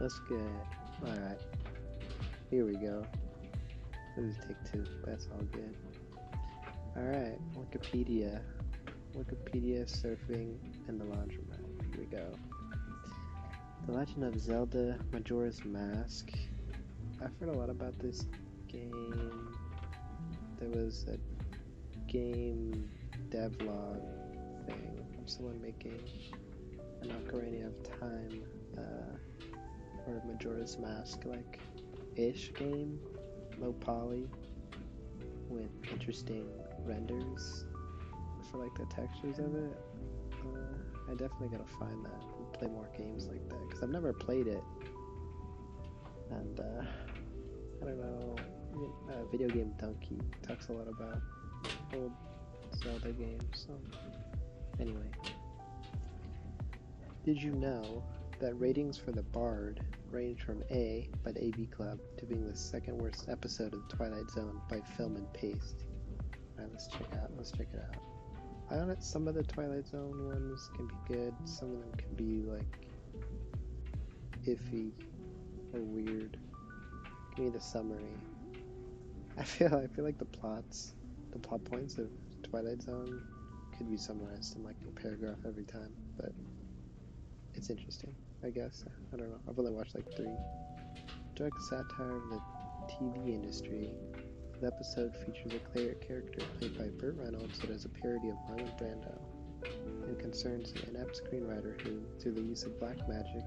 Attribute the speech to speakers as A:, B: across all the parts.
A: Let's get. Alright, here we go. This is take two. That's all good. Alright, Wikipedia. Wikipedia Surfing and the Laundromat. Here we go. The Legend of Zelda Majora's Mask. I've heard a lot about this game. There was a game devlog thing of someone making an Ocarina of Time or Majora's Mask like ish game, low poly with interesting renders for like the textures of it. I definitely gotta find that and play more games like that because I've never played it, and I don't know. Video Game Donkey talks a lot about old Zelda games. So anyway, did you know that ratings for The Bard range from A by the AV Club to being the second worst episode of The Twilight Zone by Film and Paste? Alright, let's check it out. I don't know, some of the Twilight Zone ones can be good, some of them can be like iffy or weird. Give me the summary. I feel like the plot points of Twilight Zone could be summarized in like a paragraph every time, but it's interesting, I guess. I don't know. I've only watched like 3. Direct satire of the TV industry. The episode features a character played by Burt Reynolds that is a parody of Marlon Brando and concerns an inept screenwriter who, through the use of black magic,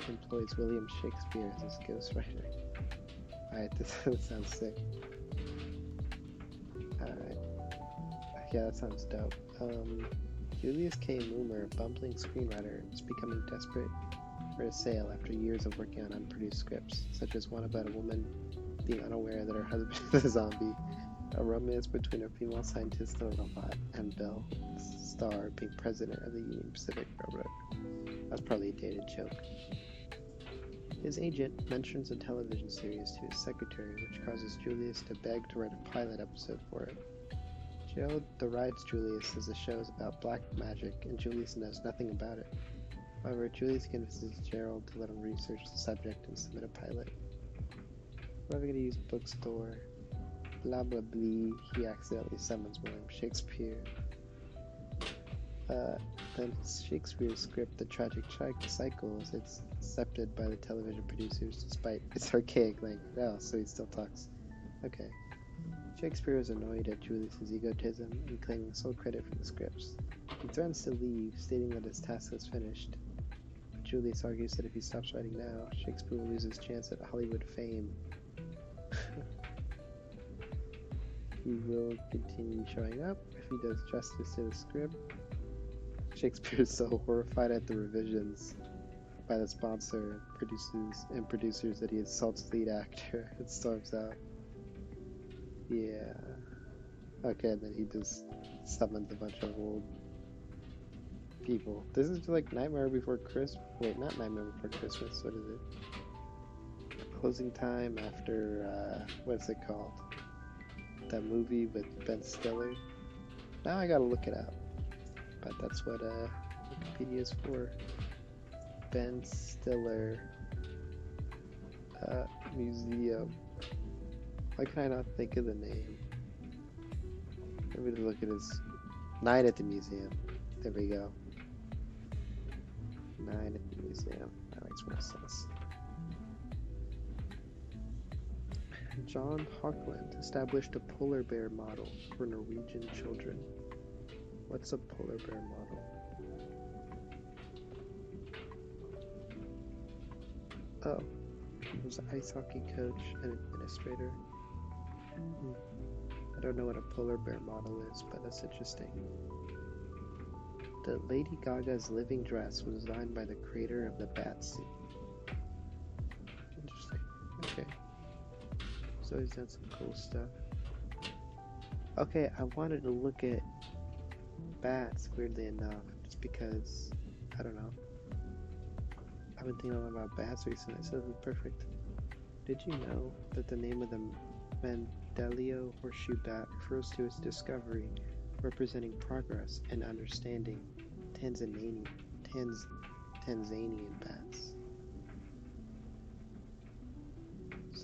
A: employs William Shakespeare as his ghostwriter. Alright, this sounds sick. Alright. Yeah, that sounds dope. Julius K. Moomer, a bumbling screenwriter, is becoming desperate for a sale after years of working on unproduced scripts, such as one about a woman being unaware that her husband is a zombie, a romance between a female scientist and a robot, and Bill Starr being president of the Union Pacific Railroad. That's probably a dated joke. His agent mentions a television series to his secretary, which causes Julius to beg to write a pilot episode for it. Gerald derides Julius as the show is about black magic, and Julius knows nothing about it. However, Julius convinces Gerald to let him research the subject and submit a pilot. We're going to use bookstore. Blah blah blah. He accidentally summons William Shakespeare. Then Shakespeare's script, The Tragic Cycle, is accepted by the television producers despite its archaic language. Oh, so he still talks. Okay. Shakespeare is annoyed at Julius's egotism and claiming sole credit for the scripts. He threatens to leave, stating that his task is finished. But Julius argues that if he stops writing now, Shakespeare will lose his chance at Hollywood fame. He will continue showing up if he does justice to the script. Shakespeare is so horrified at the revisions by the sponsor and producers that he assaults the lead actor and storms out. Yeah. Okay, and then he just summons a bunch of old people. This is like Nightmare Before Christmas. Wait, not Nightmare Before Christmas. What is it? Closing Time after, what's it called? That movie with Ben Stiller. Now I gotta look it up. But that's what Wikipedia is for. Ben Stiller Museum. Why can I not think of the name? Let me look at his Night at the Museum. There we go. Night at the Museum. That makes more sense. John Hawkland established a polar bear model for Norwegian children. What's a polar bear model? Oh, he was an ice hockey coach and administrator. I don't know what a polar bear model is, but that's interesting. The Lady Gaga's living dress was designed by the creator of the bat suit. Interesting. Okay. So he's done some cool stuff. Okay, I wanted to look at bats, weirdly enough, just because, I don't know. I've been thinking a lot about bats recently, so this is perfect. Did you know that the name of the Mandelio horseshoe bat refers to its discovery, representing progress and understanding Tanzanian bats?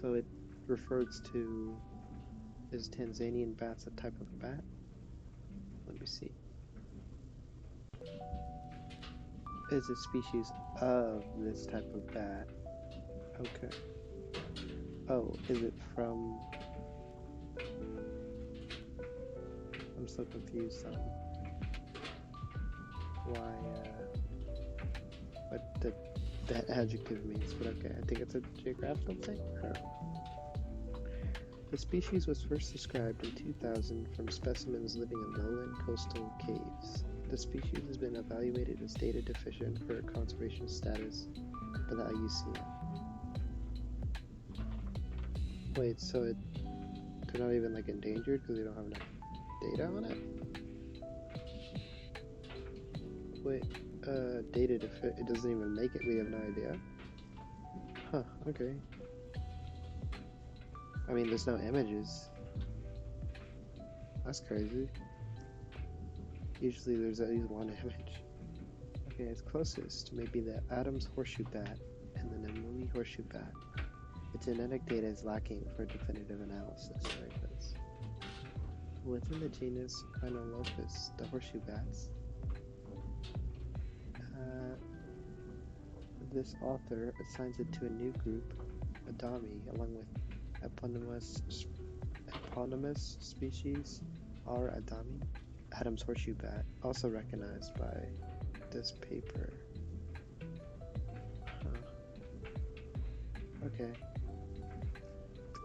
A: So it refers to, is Tanzanian bats a type of bat? Let me see. Is a species of this type of bat. Okay. Oh, is it from... I'm so confused on why, what that adjective means, but okay, I think it's a geographical thing? I don't know. The species was first described in 2000 from specimens living in lowland coastal caves. The species has been evaluated as data deficient for conservation status by the IUCN. Wait, so they're not even like endangered because they don't have enough data on it? Wait, data deficient, it doesn't even make it, we have no idea? Huh, okay. I mean, there's no images. That's crazy. Usually there's at least one image. Okay, it's closest maybe the Adams horseshoe bat and the Namui horseshoe bat. The genetic data is lacking for definitive analysis. Right, this. Within the genus Rhinolophus, the horseshoe bats, this author assigns it to a new group, Adami, along with eponymous species R. adami, Adam's horseshoe bat, also recognized by this paper. Huh. Okay.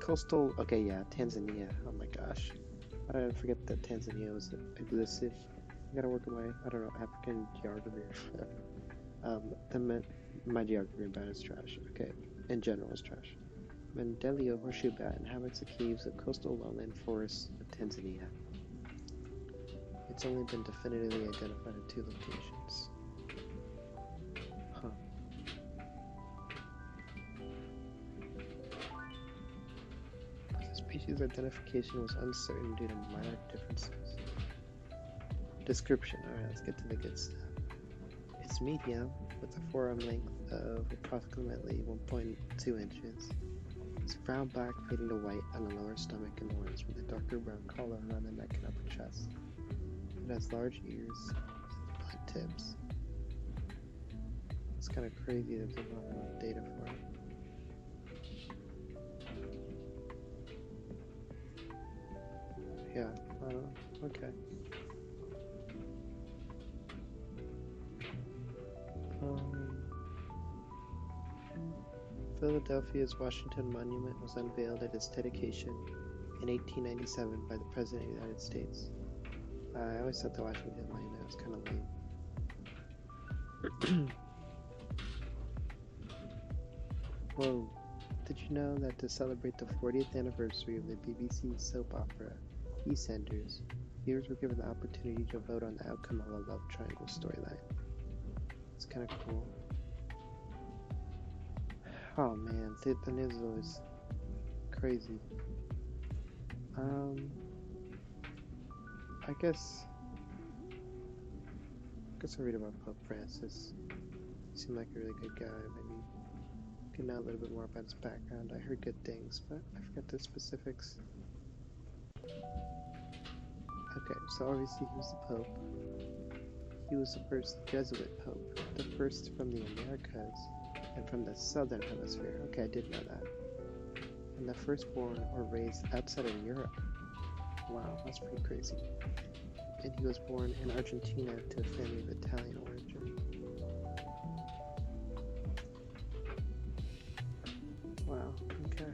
A: Coastal, okay, yeah, Tanzania. Oh my gosh. How did I forget that Tanzania was existed? I gotta work on my, I don't know, African geography or whatever. My geography about is trash. Okay, in general is trash. Mendelio horseshoe bat inhabits the caves of coastal lowland forests of Tanzania. It's only been definitively identified in 2 locations. Huh. The species identification was uncertain due to minor differences. Description. Alright, let's get to the good stuff. It's medium, with a forearm length of approximately 1.2 inches. It's brown black fading to white on the lower stomach and loins, with a darker brown collar around the neck and upper chest. It has large ears and blunt tips. It's kind of crazy that there's not enough data for it. Yeah, okay. Philadelphia's Washington Monument was unveiled at its dedication in 1897 by the President of the United States. I always thought the Washington Monument was kind of lame. Whoa, did you know that to celebrate the 40th anniversary of the BBC soap opera EastEnders, viewers were given the opportunity to vote on the outcome of a love triangle storyline? It's kind of cool. Oh man, the news is always crazy. I guess I'll read about Pope Francis. He seemed like a really good guy. Maybe get know a little bit more about his background. I heard good things, but I forget the specifics. Okay, so obviously he was the Pope. He was the first Jesuit Pope, the first from the Americas and from the Southern Hemisphere. Okay, I did know that. And the first born or raised outside of Europe. Wow, that's pretty crazy. And he was born in Argentina to a family of Italian origin. Wow, okay.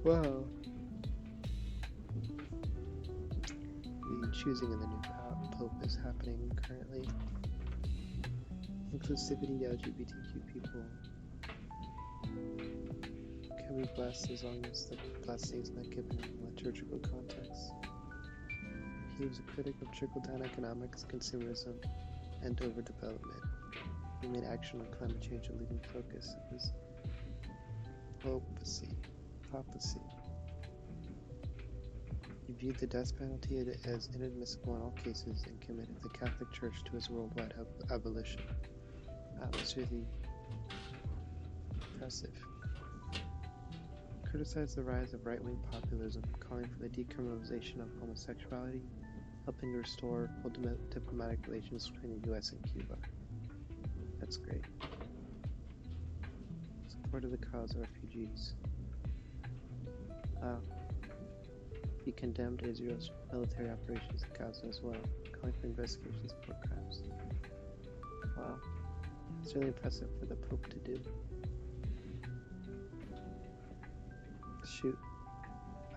A: Wow. The choosing of the new Pope is happening currently. Inclusivity, LGBTQ people can be blessed as long as the blessing is not given in a liturgical context. He was a critic of trickle-down economics, consumerism, and overdevelopment. He made action on climate change a leading focus of his papacy. He viewed the death penalty as inadmissible in all cases and committed the Catholic Church to its worldwide abolition. That was really impressive. criticized the rise of right-wing populism, calling for the decriminalization of homosexuality, helping to restore full diplomatic relations between the U.S. and Cuba. That's great. Supported the cause of refugees. He condemned Israel's military operations in Gaza as well, calling for investigations of war crimes. Wow. It's really impressive for the Pope to do. Shoot.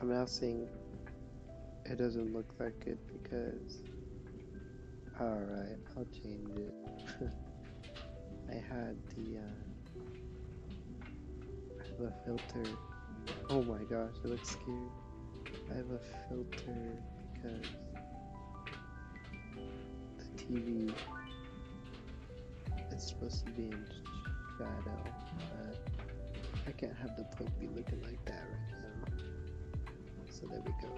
A: I'm now seeing it doesn't look like it because... Alright, I'll change it. I had the... I have a filter. Oh my gosh, it looks scary. I have a filter because the TV is supposed to be in shadow, but I can't have the Pope be looking like that right now. So there we go.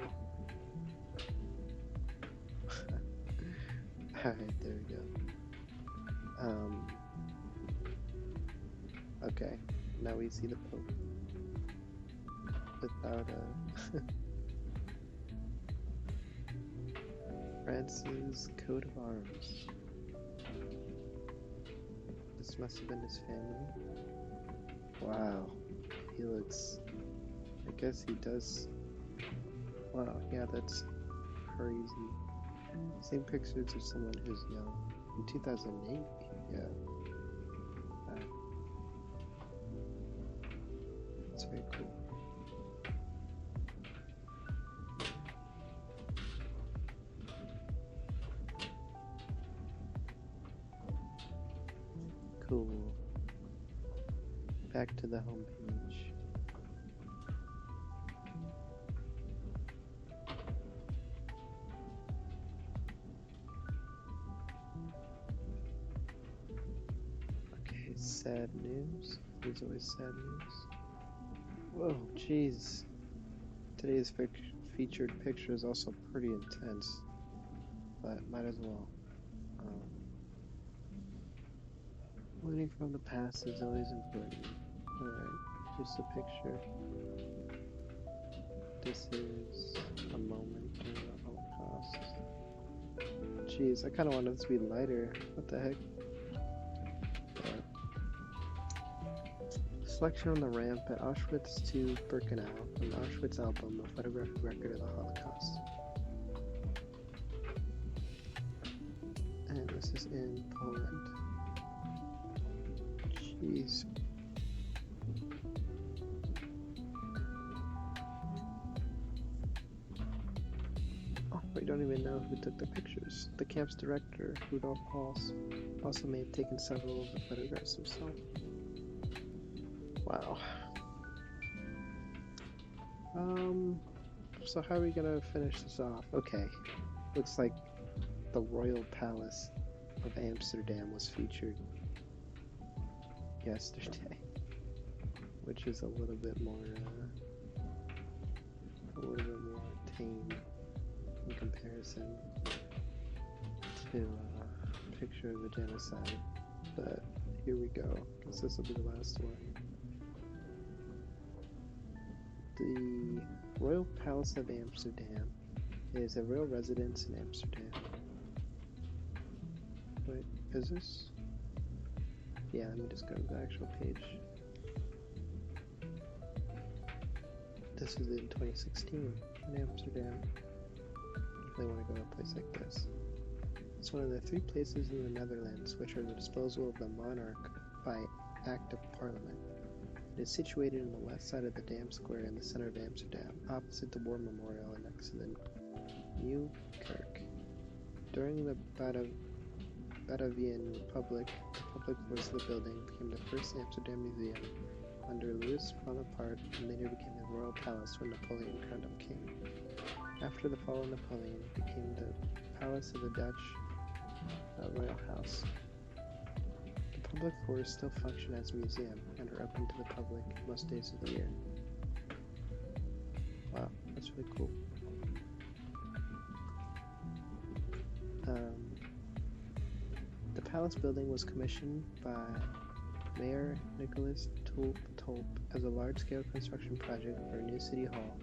A: Alright, there we go. Okay, now we see the Pope without a France's coat of arms. This must have been his family. Wow, he looks... I guess he does... Wow, yeah, that's crazy. Same pictures of someone who's young. In 2008, yeah. That's very cool. Cool. Back to the homepage. Okay, sad news. There's always sad news. Whoa, jeez. Today's featured picture is also pretty intense, but might as well. Learning from the past is always important. Alright, just a picture. This is a moment during the Holocaust. Jeez, I kind of wanted this to be lighter. What the heck? Selection on the ramp at Auschwitz to Birkenau from the Auschwitz album, a photographic record of the Holocaust. And this is in Poland. Jeez. Oh, we don't even know who took the pictures. The camp's director, Rudolf Hals, also may have taken several of the photographs himself. Wow. So how are we gonna finish this off? Okay. Looks like the Royal Palace of Amsterdam was featured yesterday, which is a little bit more tame in comparison to a picture of the genocide. But here we go, because this will be the last one. The Royal Palace of Amsterdam is a royal residence in Amsterdam. Wait, is this? Yeah, let me just go to the actual page. This is in 2016 in Amsterdam. If they want to go to a place like this. It's one of the 3 places in the Netherlands which are the disposal of the monarch by Act of Parliament. It is situated on the west side of the Dam Square in the center of Amsterdam, opposite the War Memorial and next to the New Kerk. During the Batavian Republic, the public floors of the building became the first Amsterdam museum under Louis Bonaparte and later became the Royal Palace when Napoleon crowned him king. After the fall of Napoleon, it became the Palace of the Dutch Royal House. The public floors still function as a museum and are open to the public most days of the year. Wow, that's really cool. The palace building was commissioned by Mayor Nicholas told as a large-scale construction project for a new city hall,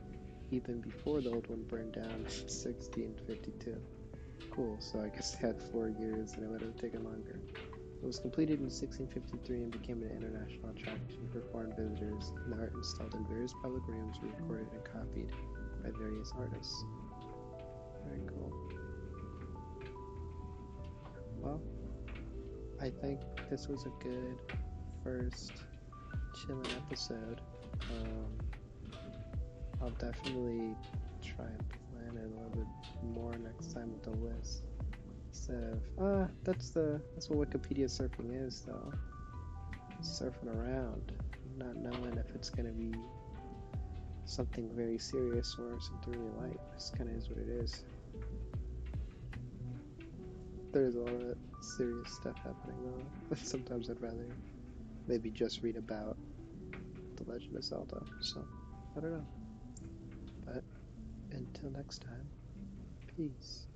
A: even before the old one burned down in 1652. Cool, so I guess they had 4 years and it would have taken longer. It was completed in 1653 and became an international attraction for foreign visitors, and the art installed in various public rooms were recorded and copied by various artists. Very cool. Well, I think this was a good first chilling episode. I'll definitely try and plan it a little bit more next time with the list. Instead of that's what Wikipedia surfing is though. Surfing around, not knowing if it's gonna be something very serious or something really light. This kinda is what it is. There's a lot of serious stuff happening though. Sometimes I'd rather maybe just read about The Legend of Zelda. So I don't know. But until next time, peace.